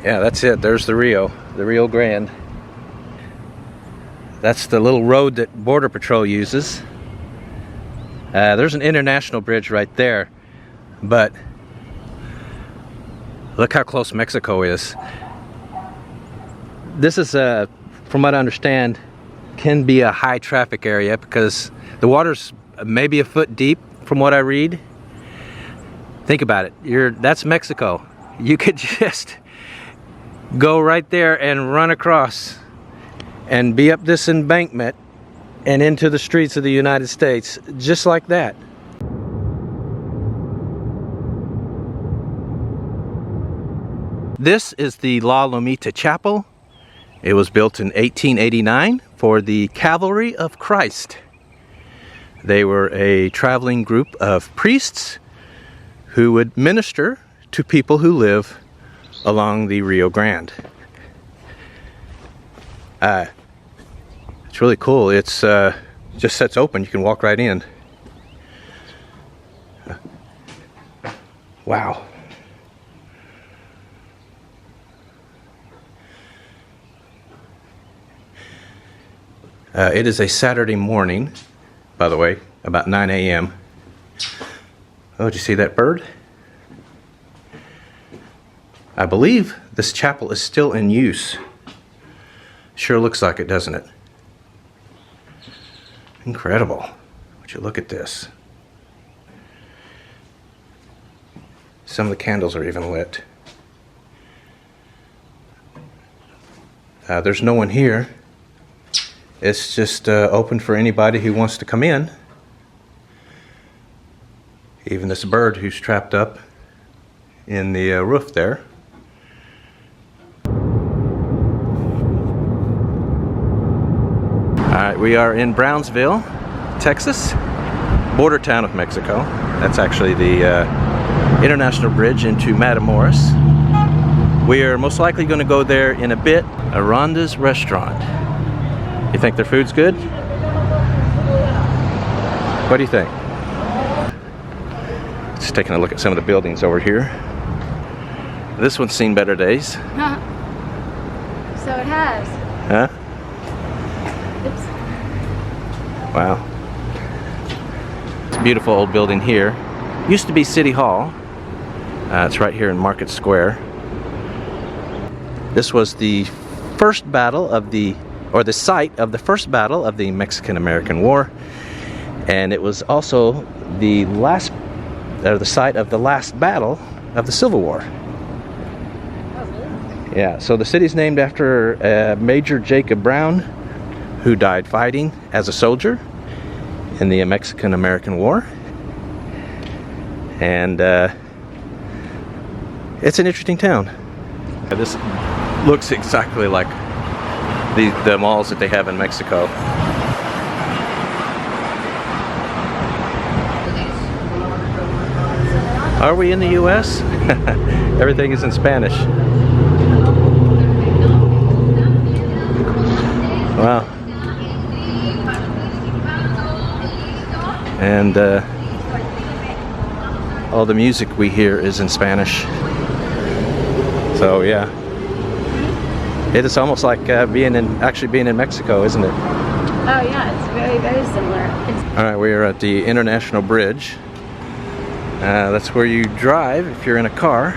Yeah, that's it. There's the Rio Grande. That's the little road that Border Patrol uses. There's an international bridge right there, but look how close Mexico is. This is, from what I understand, can be a high traffic area because the water's maybe a foot deep from what I read. Think about it. That's Mexico. You could just go right there and run across and be up this embankment and into the streets of the United States just like that. This is the La Lomita Chapel. It was built in 1889 for the Cavalry of Christ. They were a traveling group of priests who would minister to people who live along the Rio Grande. It's really cool. It's just sits open. You can walk right in. Wow. It is a Saturday morning, by the way, about 9 a.m. Oh, did you see that bird? I believe this chapel is still in use. Sure looks like it, doesn't it? Incredible. Would you look at this? Some of the candles are even lit. There's no one here. It's just open for anybody who wants to come in. Even this bird who's trapped up in the roof there. Alright, we are in Brownsville, Texas, border town of Mexico. That's actually the international bridge into Matamoros. We are most likely going to go there in a bit. Aranda's Restaurant. You think their food's good? What do you think? Just taking a look at some of the buildings over here. This one's seen better days. So it has. Huh? Oops. Wow. It's a beautiful old building here. Used to be City Hall. It's right here in Market Square. This was the first battle of the site of the first battle of the Mexican-American War, and it was also the site of the last battle of the Civil War. Yeah, so the city's named after Major Jacob Brown, who died fighting as a soldier in the Mexican-American War, and it's an interesting town. This looks exactly like the malls that they have in Mexico. Are we in the US? Everything is in Spanish. Wow. And all the music we hear is in Spanish. So yeah. It is almost like being in Mexico, isn't it? Oh yeah, it's very, very similar. Alright, we are at the International Bridge. That's where you drive if you're in a car.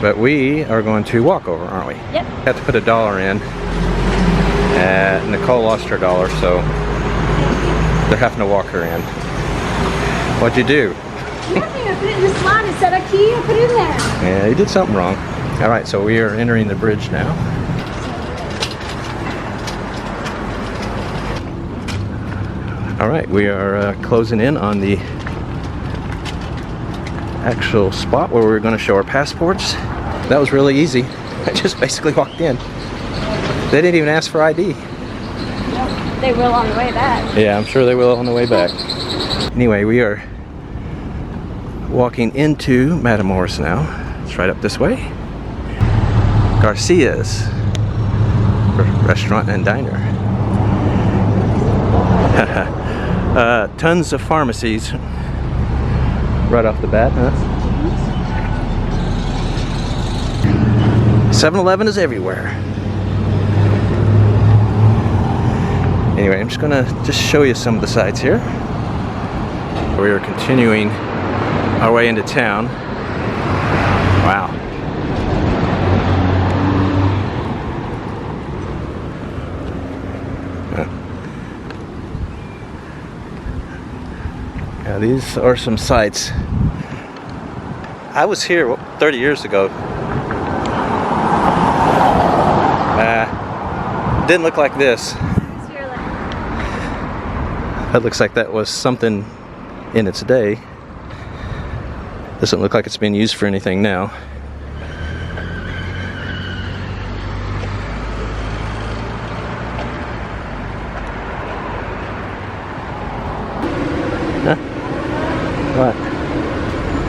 But we are going to walk over, aren't we? Yep. Have to put $1 in. Nicole lost her $1, so they're having to walk her in. What'd you do? Nothing, I put it in the slot and set a key and put it in there. Yeah, you did something wrong. Alright, so we are entering the bridge now. Alright, we are closing in on the actual spot where we're going to show our passports. That was really easy. I just basically walked in. They didn't even ask for ID. They will on the way back. Yeah, I'm sure they will on the way back. Anyway, we are walking into Matamoros now. It's right up this way. Garcia's Restaurant and Diner. Tons of pharmacies right off the bat, huh? 7-Eleven is everywhere. Anyway, I'm just gonna show you some of the sights here. We are continuing our way into town. Wow. Yeah, these are some sights. I was here 30 years ago. Didn't look like this. That looks like that was something in its day. Doesn't look like it's being used for anything now. Huh? What?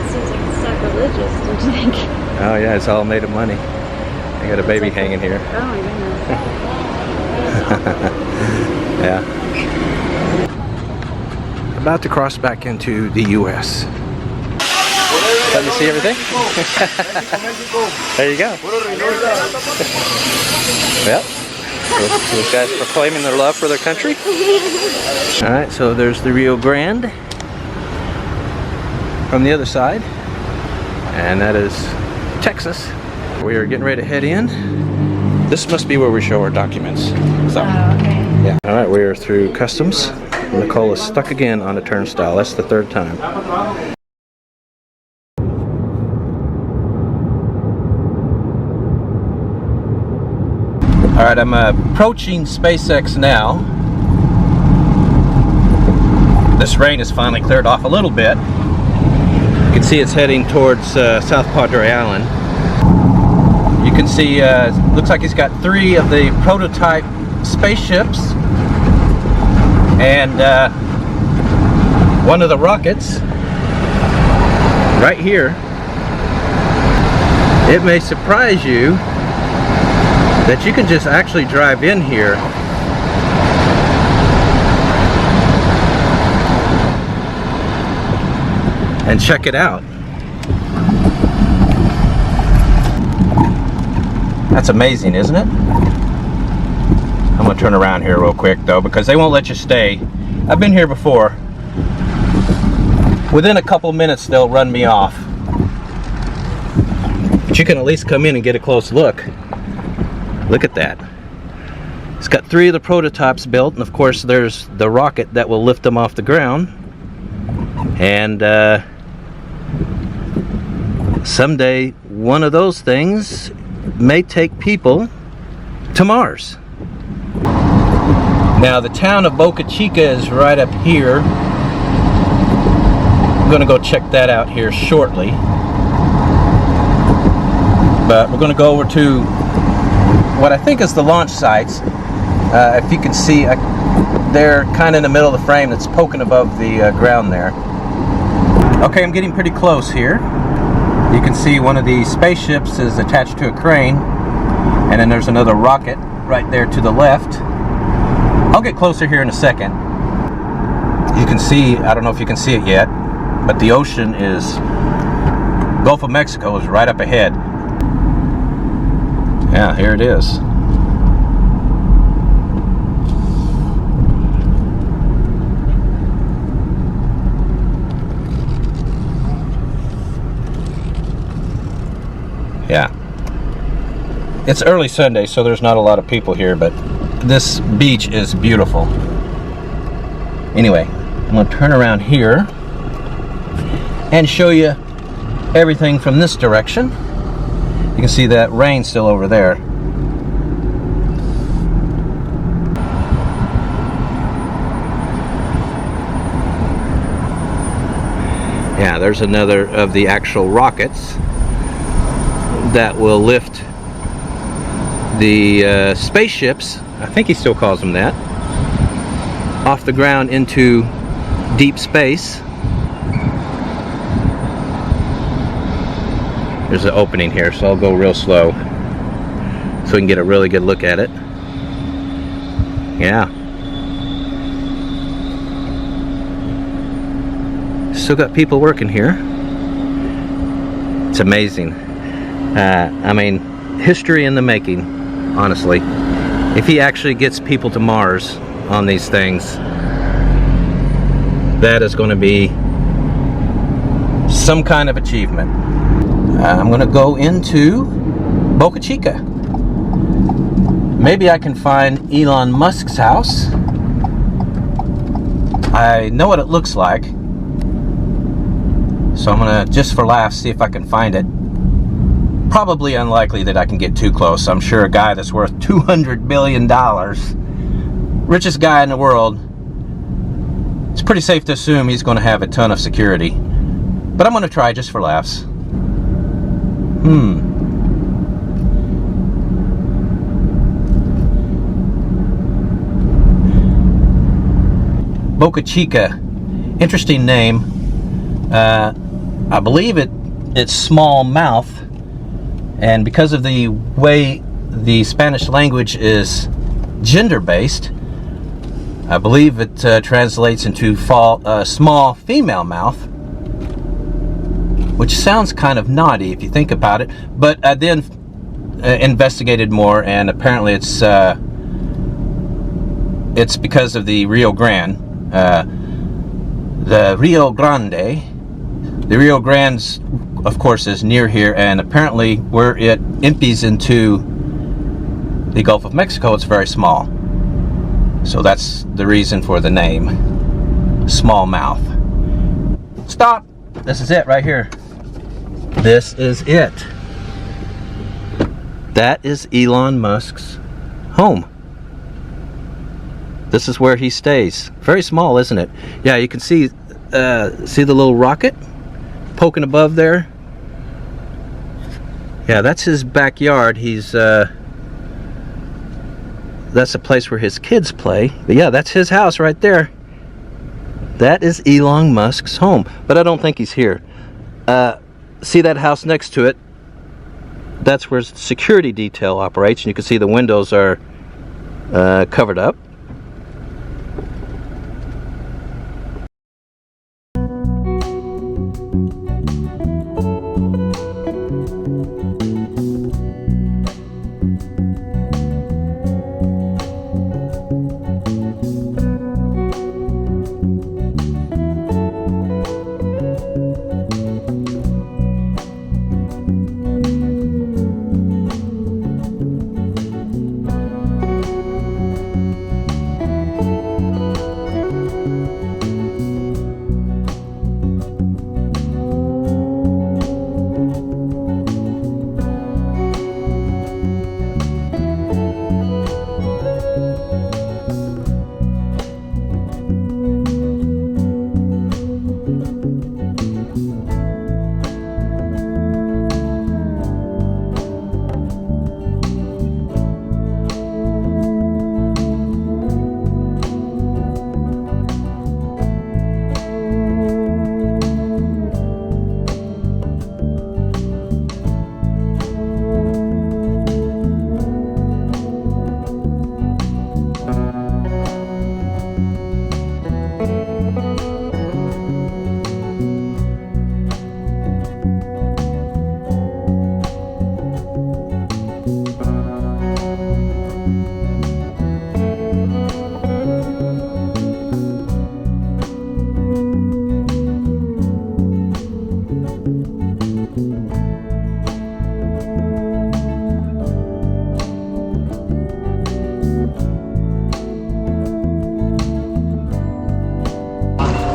It seems like it's sacrilegious, don't you think? Oh yeah, it's all made of money. I got a baby hanging here. Oh my goodness. Yeah. About to cross back into the U.S. Let you see everything? There you go. Yep. Those guys proclaiming their love for their country. Alright, so there's the Rio Grande from the other side. And that is Texas. We are getting ready to head in. This must be where we show our documents. So, okay. yeah. Alright, we are through customs. Nicole is stuck again on a turnstile. That's the third time. Alright, I'm approaching SpaceX now. This rain has finally cleared off a little bit. You can see it's heading towards South Padre Island. You can see, looks like he's got 3 of the prototype spaceships and 1 of the rockets right here. It may surprise you that you can just actually drive in here and check it out. That's amazing, isn't it? I'm gonna turn around here real quick though, because they won't let you stay. I've been here before. Within a couple minutes they'll run me off. But you can at least come in and get a close look. Look at that. It's got 3 of the prototypes built, and of course there's the rocket that will lift them off the ground. And someday one of those things may take people to Mars. Now the town of Boca Chica is right up here. I'm gonna go check that out here shortly. But we're gonna go over to what I think is the launch sites. If you can see, they're kind of in the middle of the frame that's poking above the ground there. Okay, I'm getting pretty close here. You can see one of the spaceships is attached to a crane, and then there's another rocket right there to the left. I'll get closer here in a second. You can see, I don't know if you can see it yet, but the ocean is, Gulf of Mexico is right up ahead. Yeah, here it is. Yeah. It's early Sunday, so there's not a lot of people here, but this beach is beautiful. Anyway, I'm going to turn around here and show you everything from this direction. You can see that rain still over there. Yeah, there's another of the actual rockets that will lift the spaceships, I think he still calls them that, off the ground into deep space. There's an opening here, so I'll go real slow so we can get a really good look at it. Yeah. Still got people working here. It's amazing. I mean, history in the making, honestly. If he actually gets people to Mars on these things, that is going to be some kind of achievement. I'm going to go into Boca Chica. Maybe I can find Elon Musk's house. I know what it looks like, so I'm going to, just for laughs, see if I can find it. Probably unlikely that I can get too close. I'm sure a guy that's worth $200 billion, richest guy in the world, it's pretty safe to assume he's going to have a ton of security. But I'm going to try just for laughs. Boca Chica, interesting name. I believe it's small mouth, and because of the way the Spanish language is gender-based, I believe it translates into small female mouth, which sounds kind of naughty if you think about it. But I then investigated more, and apparently it's because of the Rio Grande. The Rio Grande, of course, is near here, and apparently where it empties into the Gulf of Mexico, it's very small. So that's the reason for the name, smallmouth. Stop! This is it right here. This is it. That is Elon Musk's home. This is where he stays. Very small, isn't it? Yeah, you can see the little rocket poking above there. Yeah, that's his backyard. That's a place where his kids play. But yeah, that's his house right there. That is Elon Musk's home. But I don't think he's here. See that house next to it? That's where security detail operates. And you can see the windows are covered up.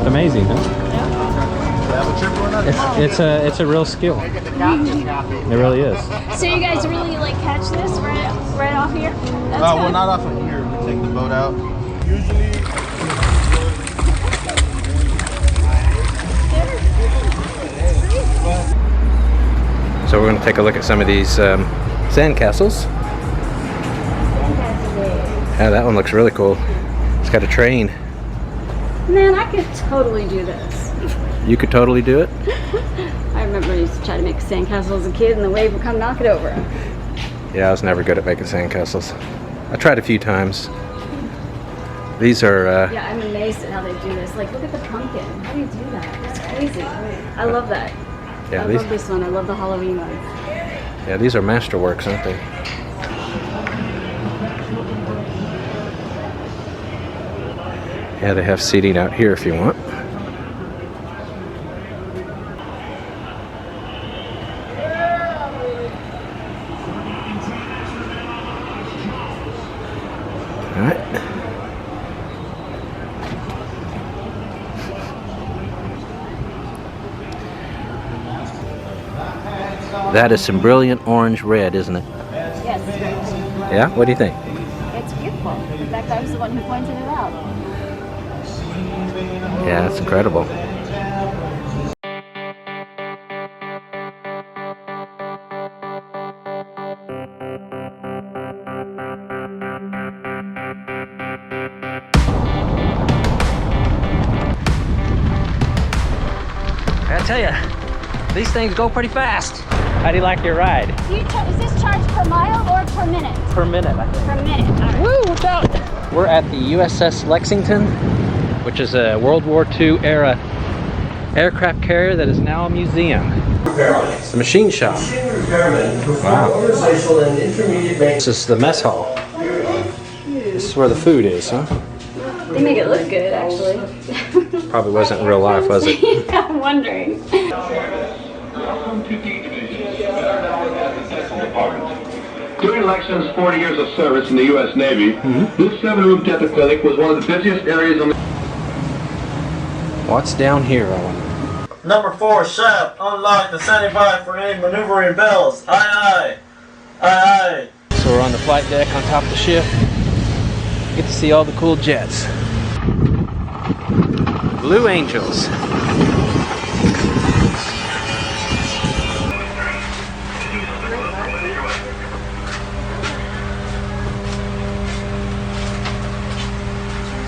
Amazing, huh? Yeah. It's a real skill. It really is. So you guys really like catch this right off here? That's well, not off of here. We take the boat out. Usually. So we're going to take a look at some of these sandcastles. Yeah, that one looks really cool. It's got a train. Man, I could totally do this. You could totally do it? I remember I used to try to make a sandcastle as a kid and the wave would come knock it over. Yeah, I was never good at making sandcastles. I tried a few times. These are... Yeah, I'm amazed at how they do this. Like, look at the pumpkin. How do you do that? That's crazy. I love that. Yeah, I love this one. I love the Halloween one. Yeah, these are masterworks, aren't they? Yeah, they have seating out here if you want. All right. That is some brilliant orange red, isn't it? Yes. Yeah? What do you think? It's beautiful. In fact, I was the one who pointed it out. Yeah, it's incredible. I tell you, these things go pretty fast. How do you like your ride? Is this charged per mile or per minute? Per minute, I think. Per minute. All right. Woo, watch out! We're at the USS Lexington, which is a World War II era aircraft carrier that is now a museum. It's a machine shop. Wow. This is the mess hall. This is where the food is, huh? They make it look good, actually. Probably wasn't in real life, was it? Yeah, I'm wondering. During Lexington's 40 years of service in the U.S. Navy, this 7-room dental clinic was one of the busiest areas on the... What's down here, I wonder? Number 4, shaft, unlocked and standing by for any maneuvering bells. Aye, aye. Aye, aye. So we're on the flight deck on top of the ship. Get to see all the cool jets. Blue Angels.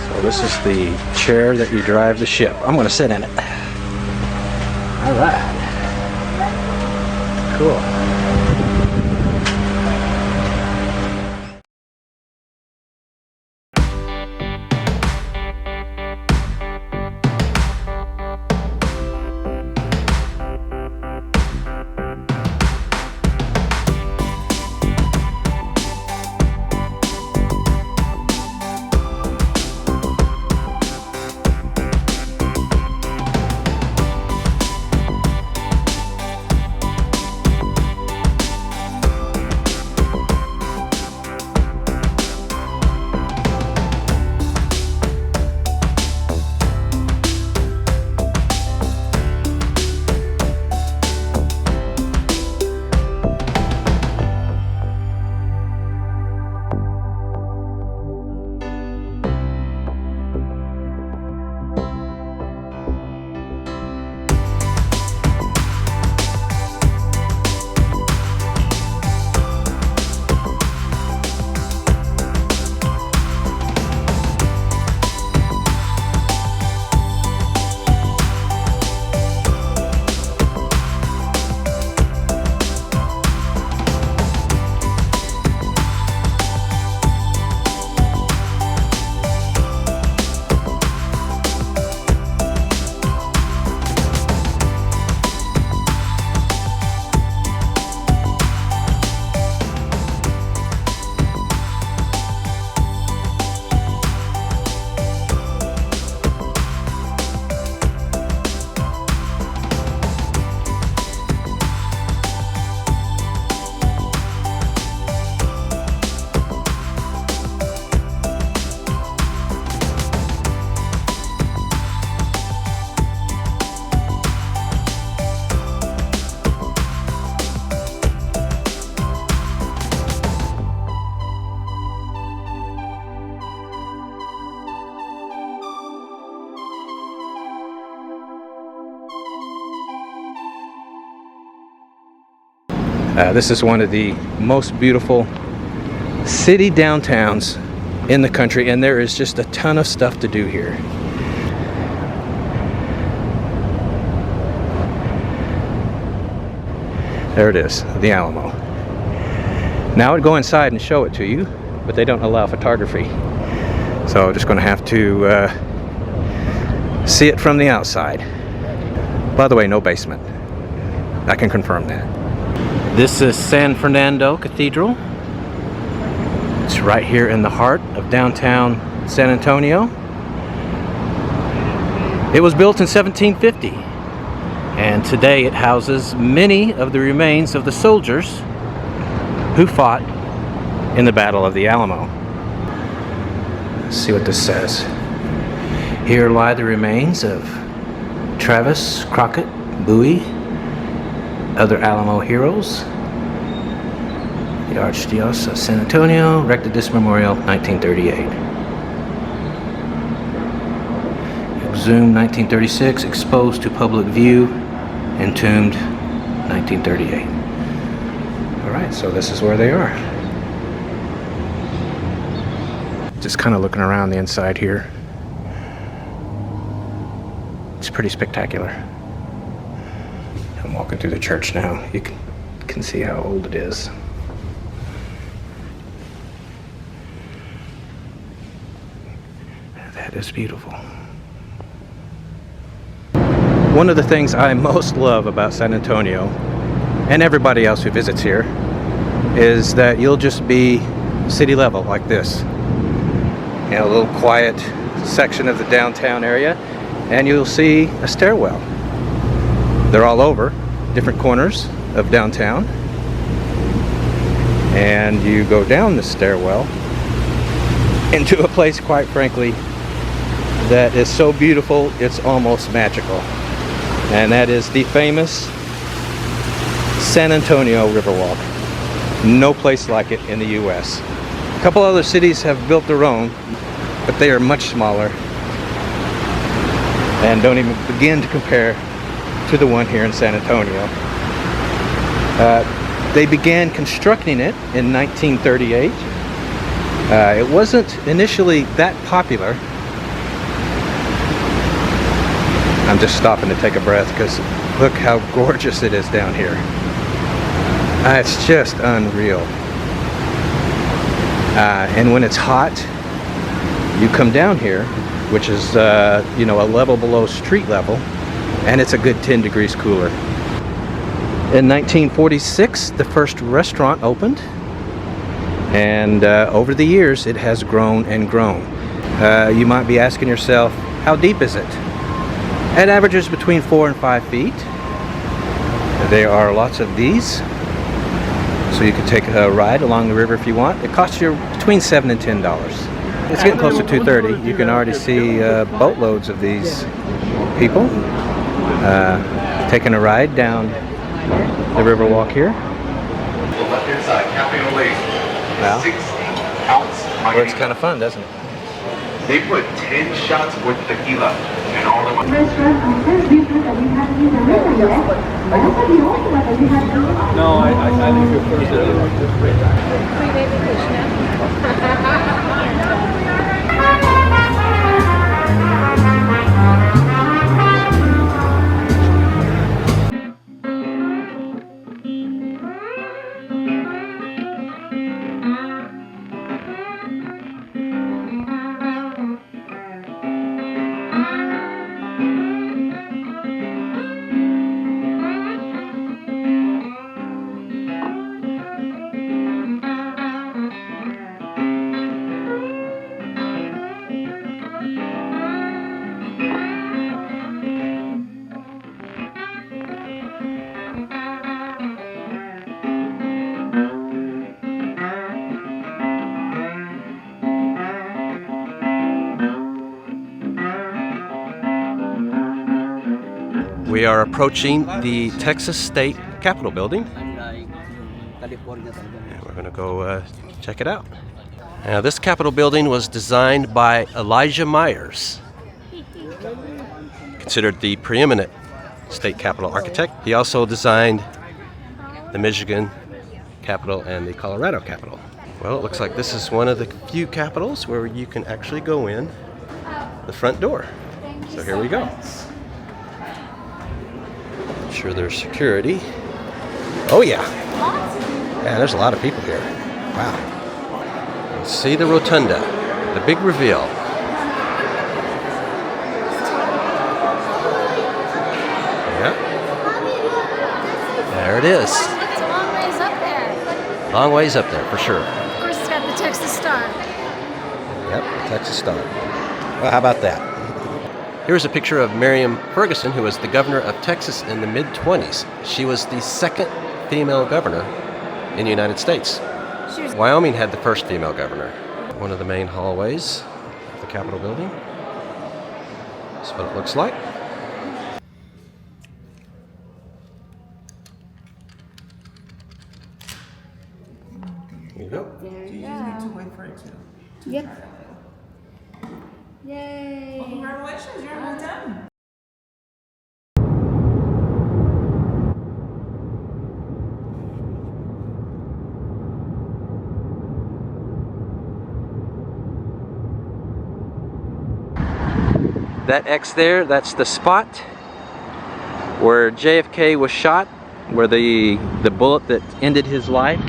So this is the chair that you drive the ship. I'm going to sit in it. All right. Cool. This is one of the most beautiful city downtowns in the country, and there is just a ton of stuff to do here. There it is, the Alamo. Now I would go inside and show it to you, but they don't allow photography. So I'm just going to have to see it from the outside. By the way, no basement. I can confirm that. This is San Fernando Cathedral. It's right here in the heart of downtown San Antonio. It was built in 1750, and today it houses many of the remains of the soldiers who fought in the Battle of the Alamo. Let's see what this says. Here lie the remains of Travis, Crockett, Bowie, other Alamo heroes. The Archdiocese of San Antonio erected this memorial 1938. Exhumed 1936, exposed to public view, entombed 1938. Alright, so this is where they are. Just kind of looking around the inside here. It's pretty spectacular. I'm walking through the church now. You can see how old it is. That is beautiful. One of the things I most love about San Antonio, and everybody else who visits here, is that you'll just be city level like this. You know, a little quiet section of the downtown area, and you'll see a stairwell. They're all over, different corners of downtown. And you go down the stairwell into a place, quite frankly, that is so beautiful, it's almost magical. And that is the famous San Antonio Riverwalk. No place like it in the US. A couple other cities have built their own, but they are much smaller and don't even begin to compare to the one here in San Antonio. They began constructing it in 1938. It wasn't initially that popular. I'm just stopping to take a breath because look how gorgeous it is down here. It's just unreal. And when it's hot, you come down here, which is you know, a level below street level, and it's a good 10 degrees cooler. In 1946, the first restaurant opened, and over the years it has grown and grown. You might be asking yourself, how deep is it? It averages between 4 and 5 feet. There are lots of these, so you can take a ride along the river if you want. It costs you between $7 and $10. It's getting close to 2:30. You can already see boatloads of these people taking a ride down the Riverwalk here. Wow. Well, it's kind of fun, doesn't it? They put 10 shots with tequila and all of them. No, I think you're first. We are approaching the Texas State Capitol building. And we're going to go check it out. Now, this Capitol building was designed by Elijah Myers, considered the preeminent state capitol architect. He also designed the Michigan Capitol and the Colorado Capitol. Well, it looks like this is one of the few capitols where you can actually go in the front door. So here we go. I'm sure there's security. Oh yeah. Yeah, there's a lot of people here. Wow. Let's see the rotunda, the big reveal. Yeah. There it is. Long ways up there, for sure. Of course, it's got the Texas Star. Yep, Texas Star. Well, how about that? Here's a picture of Miriam Ferguson, who was the governor of Texas in the mid-20s. She was the second female governor in the United States. Wyoming had the first female governor. One of the main hallways of the Capitol building. That's what it looks like. There you go. There you go. Yep. Yay. Well, congratulations, you're all done. That X there, that's the spot where JFK was shot, where the bullet that ended his life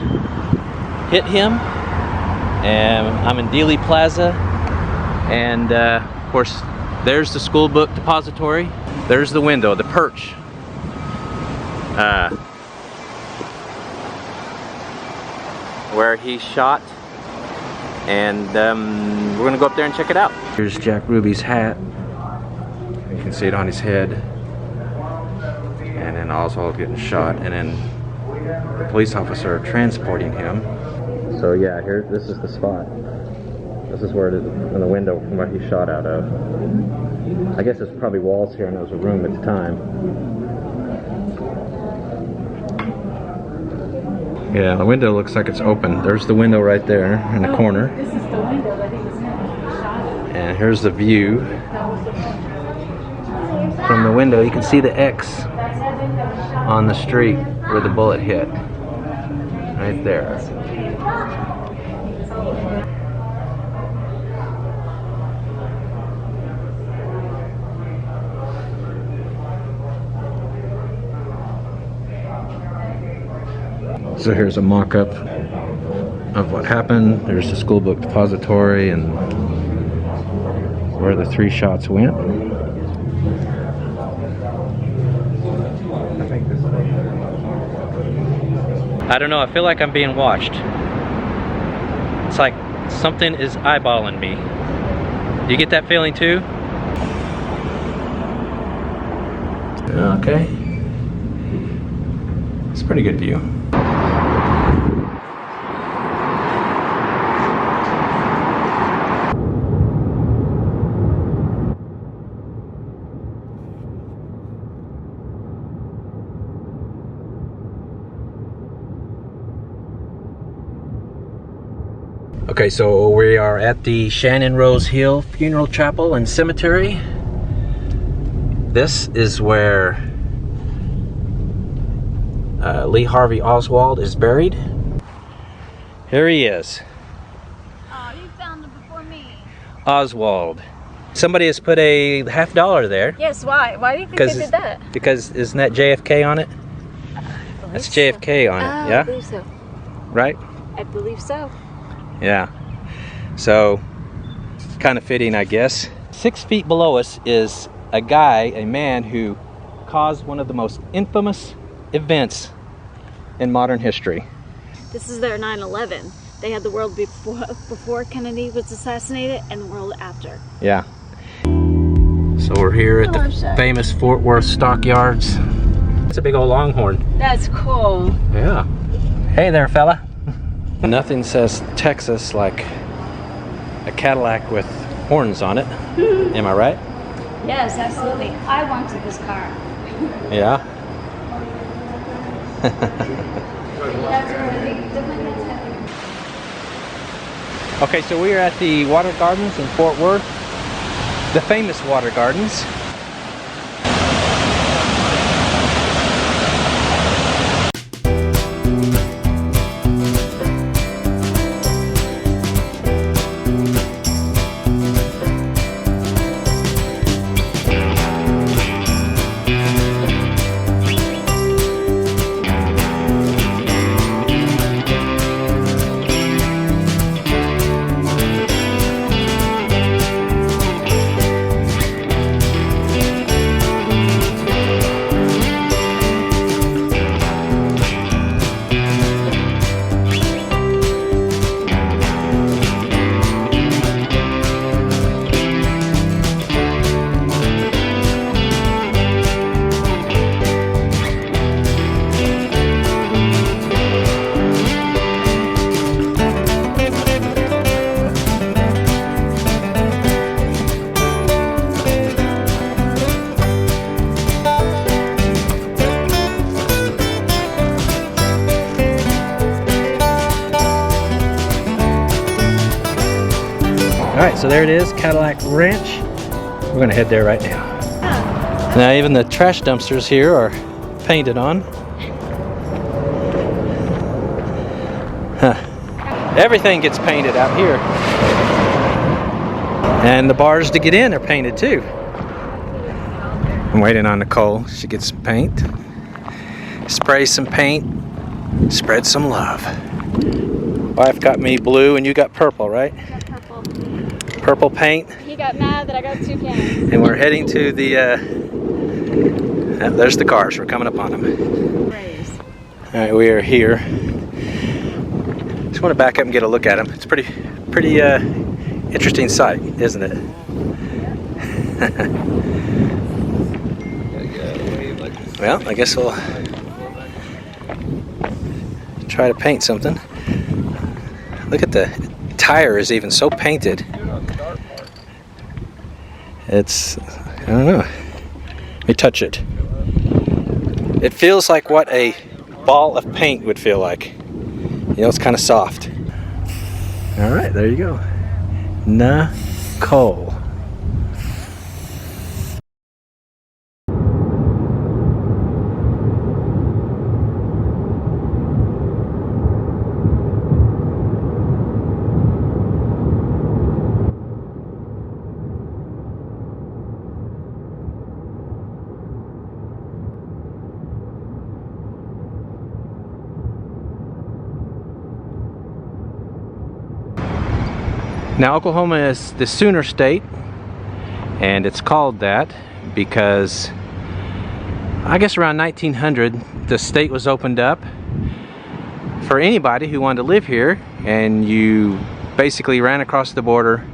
hit him. And I'm in Dealey Plaza, and of course there's the school book depository. There's the window, the perch. Where he shot, and we're gonna go up there and check it out. Here's Jack Ruby's hat. You can see it on his head. And then Oswald getting shot, and then the police officer transporting him. So yeah, here, this is the spot. This is where it is, in the window from where he shot out of. I guess there's probably walls here, and there was a room at the time. Yeah, the window looks like it's open. There's the window right there in the corner. This is the window that he was in. Shot. And here's the view. From the window, you can see the X on the street where the bullet hit. Right there. So here's a mock-up of what happened. There's the school book depository and where the 3 shots went. I don't know, I feel like I'm being watched. It's like something is eyeballing me. Do you get that feeling too? Okay. It's a pretty good view. Okay, so we are at the Shannon Rose Hill Funeral Chapel and Cemetery. This is where Lee Harvey Oswald is buried. Here he is. Oh, you found him before me. Oswald. Somebody has put a $50 there. Yes, why? Why do you think they did that? Because isn't that JFK on it? That's JFK on it, yeah? I believe so. Right? I believe so. Yeah. So, kind of fitting, I guess. 6 feet below us is a man who caused one of the most infamous events in modern history. This is their 9/11. They had the world before Kennedy was assassinated and the world after. Yeah. So we're here at the famous Fort Worth Stockyards. It's a big old longhorn. That's cool. Yeah. Hey there, fella. Nothing says Texas like a Cadillac with horns on it. Am I right? Yes, absolutely. I wanted this car. Yeah. Okay, so we are at the Water Gardens in Fort Worth. The famous Water Gardens. All right, so there it is, Cadillac Ranch. We're gonna head there right now. Now even the trash dumpsters here are painted on. Huh. Everything gets painted out here. And the bars to get in are painted too. I'm waiting on Nicole. She gets some paint. Spray some paint. Spread some love. Wife got me blue and you got purple, right? I got purple. Purple paint. He got mad that I got 2 cans. And we're heading to the, there's the cars. We're coming up on them. All right, we are here. Just want to back up and get a look at them. It's pretty interesting sight, isn't it? Well, I guess we'll try to paint something. Look at the tire is even so painted. It's, I don't know. Let me touch it. It feels like what a ball of paint would feel like. You know, it's kind of soft. All right, there you go. Nicole. Now Oklahoma is the Sooner State, and it's called that because I guess around 1900 the state was opened up for anybody who wanted to live here, and you basically ran across the border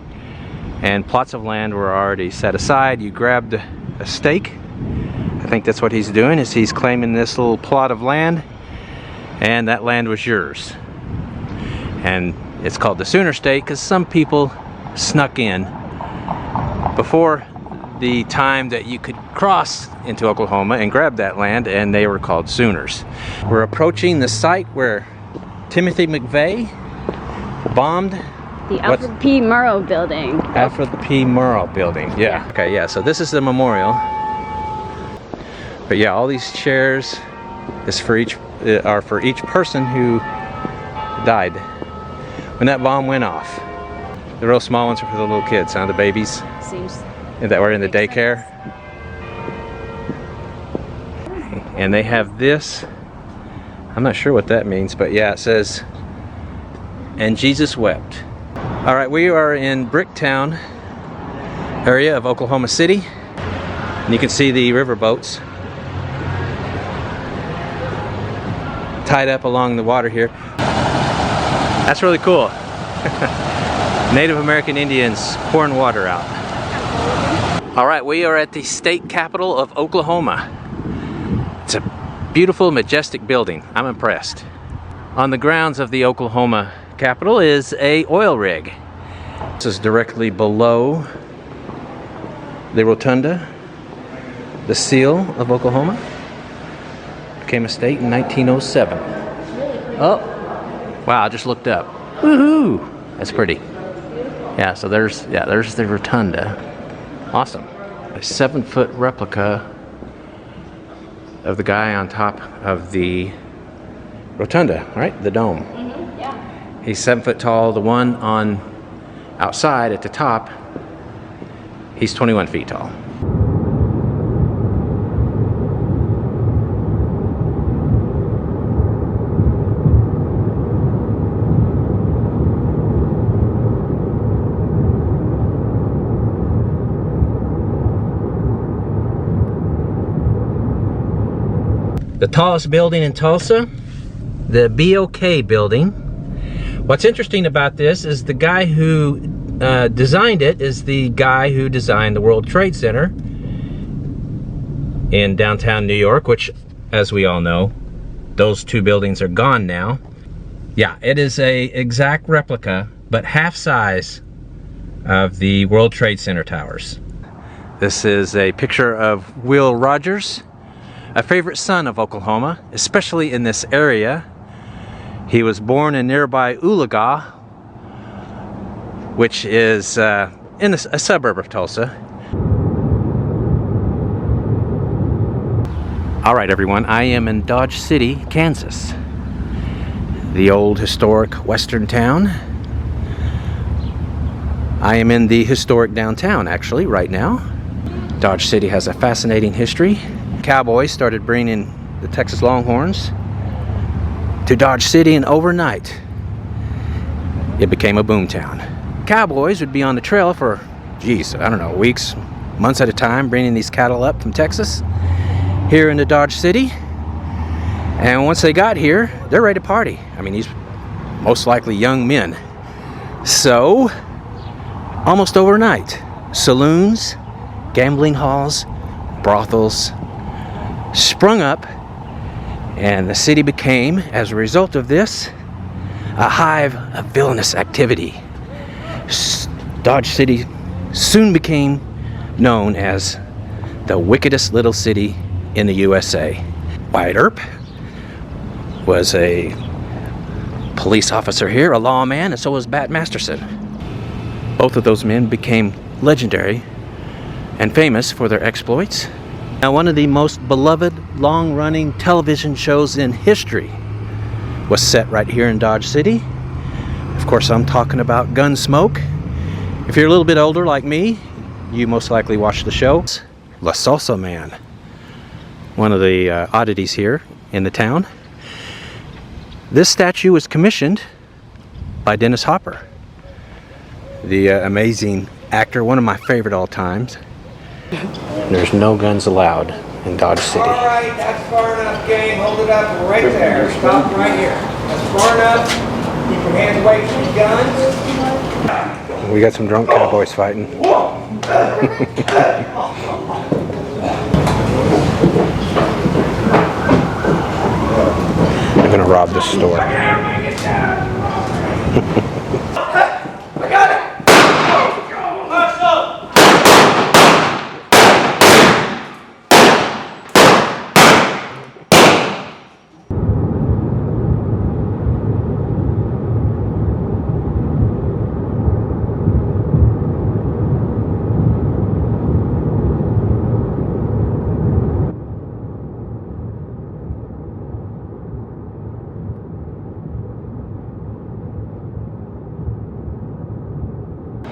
and plots of land were already set aside. You grabbed a stake. I think that's what he's doing, is he's claiming this little plot of land, and that land was yours. And it's called the Sooner State because some people snuck in before the time that you could cross into Oklahoma and grab that land, and they were called Sooners. We're approaching the site where Timothy McVeigh bombed The Alfred P. Murrow building. Alfred P. Murrow building. Yeah. Okay, yeah, so this is the memorial. But yeah, all these chairs is for each are for each person who died when that bomb went off. The real small ones are for the little kids, huh? The babies. Seems That were in the daycare. And they have this. I'm not sure what that means, but yeah, it says, "And Jesus wept." All right, we are in Bricktown area of Oklahoma City. And you can see the river boats tied up along the water here. That's really cool. Native American Indians pouring water out. All right, we are at the state capital of Oklahoma. It's a beautiful, majestic building. I'm impressed. On the grounds of the Oklahoma Capitol is a oil rig. This is directly below the rotunda, the seal of Oklahoma. Became a state in 1907. Oh, wow, I just looked up. Woohoo! That's pretty. Yeah, so there's the rotunda. Awesome. A 7-foot replica of the guy on top of the rotunda, right? The dome. Mm-hmm, yeah. He's 7 foot tall. The one on outside at the top, he's 21 feet tall. The tallest building in Tulsa, the BOK building. What's interesting about this is the guy who designed it is the guy who designed the World Trade Center in downtown New York, which, as we all know, those two buildings are gone now. Yeah, it is a exact replica, but half size of the World Trade Center towers. This is a picture of Will Rogers, a favorite son of Oklahoma, especially in this area. He was born in nearby Oologah which is in a suburb of Tulsa. All right, everyone, I am in Dodge City, Kansas, the old historic western town. I am in the historic downtown, actually, right now. Dodge City has a fascinating history. Cowboys started bringing the Texas Longhorns to Dodge City, and overnight it became a boomtown. Cowboys would be on the trail for, geez, I don't know, weeks, months at a time, bringing these cattle up from Texas here into Dodge City. And once they got here, they're ready to party. I mean, these most likely young men. So, almost overnight, saloons, gambling halls, brothels sprung up, and the city became, as a result of this, a hive of villainous activity. Dodge City soon became known as the wickedest little city in the USA. Wyatt Earp was a police officer here, a lawman, and so was Bat Masterson. Both of those men became legendary and famous for their exploits. Now, one of the most beloved long-running television shows in history was set right here in Dodge City. Of course, I'm talking about Gunsmoke. If you're a little bit older like me, you most likely watched the show. La Salsa Man, one of the oddities here in the town. This statue was commissioned by Dennis Hopper, the amazing actor, one of my favorite all times. There's no guns allowed in Dodge City. All right, that's far enough, gang. Hold it up right there. Stop right here. That's far enough. Keep your hands away from the guns. We got some drunk cowboys fighting. They're gonna rob this store. I got it.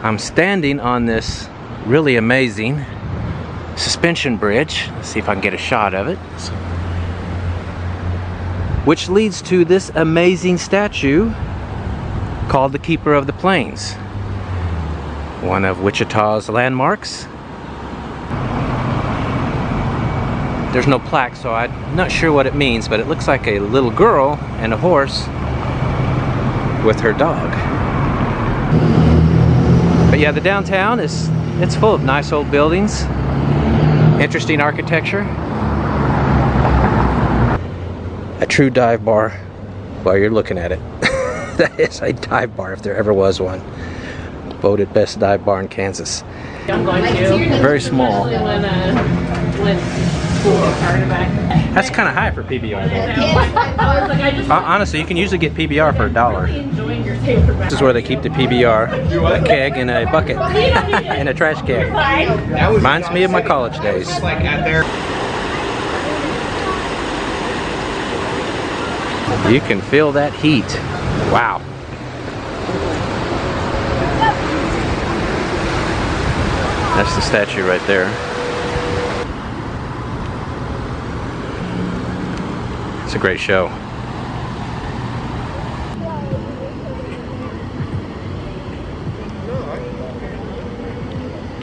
I'm standing on this really amazing suspension bridge. Let's see if I can get a shot of it. Which leads to this amazing statue called the Keeper of the Plains. One of Wichita's landmarks. There's no plaque, so I'm not sure what it means, but it looks like a little girl and a horse with her dog. But yeah, the downtown it's full of nice old buildings, interesting architecture. A true dive bar while you're looking at it. That is a dive bar if there ever was one. Voted best dive bar in Kansas. I'm going to. Very small. When school started back. That's kind of high for PBR though. I was like, I just Honestly, you can usually get PBR for $1. enjoying your taper back. This is where they keep the PBR, a keg in a bucket, in a trash keg. Reminds me of my college days. You can feel that heat. Wow. That's the statue right there. It's a great show.